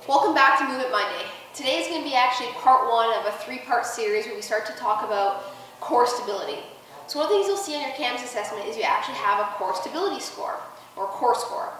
Welcome back to Movement Monday. Today is going to be actually part one of a three-part series where we start to talk about core stability. So one of the things you'll see on your KAMS assessment is you actually have a core stability score, or core score.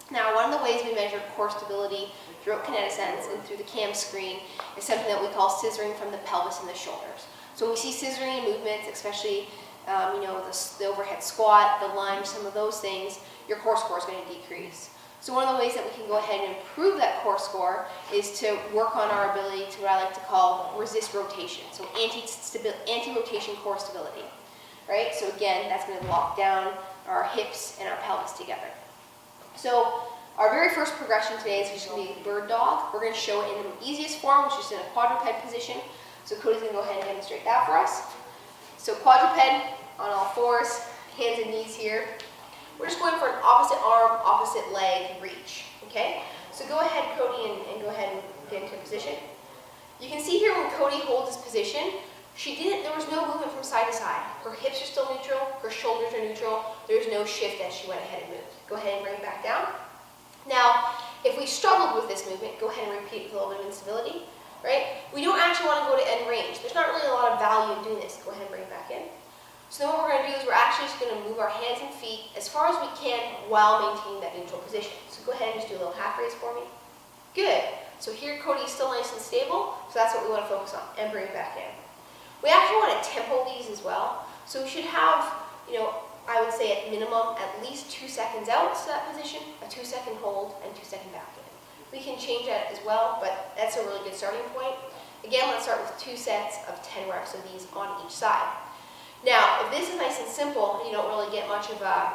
Now, one of the ways we measure core stability throughout Kinetic-Sense and through the KAMS screen is something that we call scissoring from the pelvis and the shoulders. So when we see scissoring in movements, especially the overhead squat, the lunge, some of those things, your core score is going to decrease. So one of the ways that we can go ahead and improve that core score is to work on our ability to what I like to call resist rotation. So anti-rotation core stability, right? So again, that's going to lock down our hips and our pelvis together. So our very first progression today is just going to be bird dog. We're going to show it in the easiest form, which is in a quadruped position. So Cody's going to go ahead and demonstrate that for us. So quadruped on all fours, hands and knees here. We're just going for an opposite arm, opposite leg reach, okay? So go ahead, Cody, and go ahead and get into position. You can see here when Cody holds his position, there was no movement from side to side. Her hips are still neutral, her shoulders are neutral. There's no shift as she went ahead and moved. Go ahead and bring it back down. Now, if we struggled with this movement, go ahead and repeat with a little bit of instability, right? We don't actually want to go to end range. There's not really a lot of value in doing this. Go ahead and bring it back in. So then what we're going to do is we're actually just going to move our hands and feet as far as we can while maintaining that neutral position. So go ahead and just do a little half raise for me. Good. So here Cody's still nice and stable, so that's what we want to focus on, and bring it back in. We actually want to tempo these as well. So we should have, I would say at minimum at least 2 seconds out to that position, a 2-second hold, and 2-second back in. We can change that as well, but that's a really good starting point. Again, let's start with 2 sets of 10 reps of these on each side. Now, if this is nice and simple, and you don't really get much of a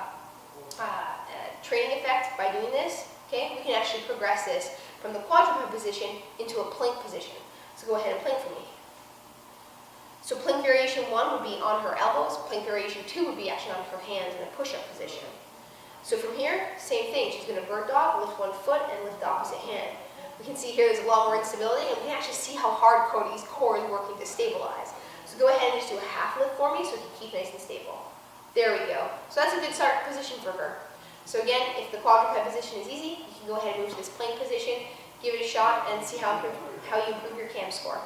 training effect by doing this, okay, we can actually progress this from the quadruped position into a plank position. So go ahead and plank for me. So plank variation 1 would be on her elbows. Plank variation 2 would be actually on her hands in a push-up position. So from here, same thing. She's going to bird dog, lift one foot, and lift the opposite hand. We can see here there's a lot more instability, and we can actually see how hard Cody's core is working to stabilize. So go ahead and just do a half lift for me so we can keep nice and stable. There we go. So that's a good start position for her. So again, if the quadruped position is easy, you can go ahead and move to this plank position, give it a shot, and see how you improve your KAMS score.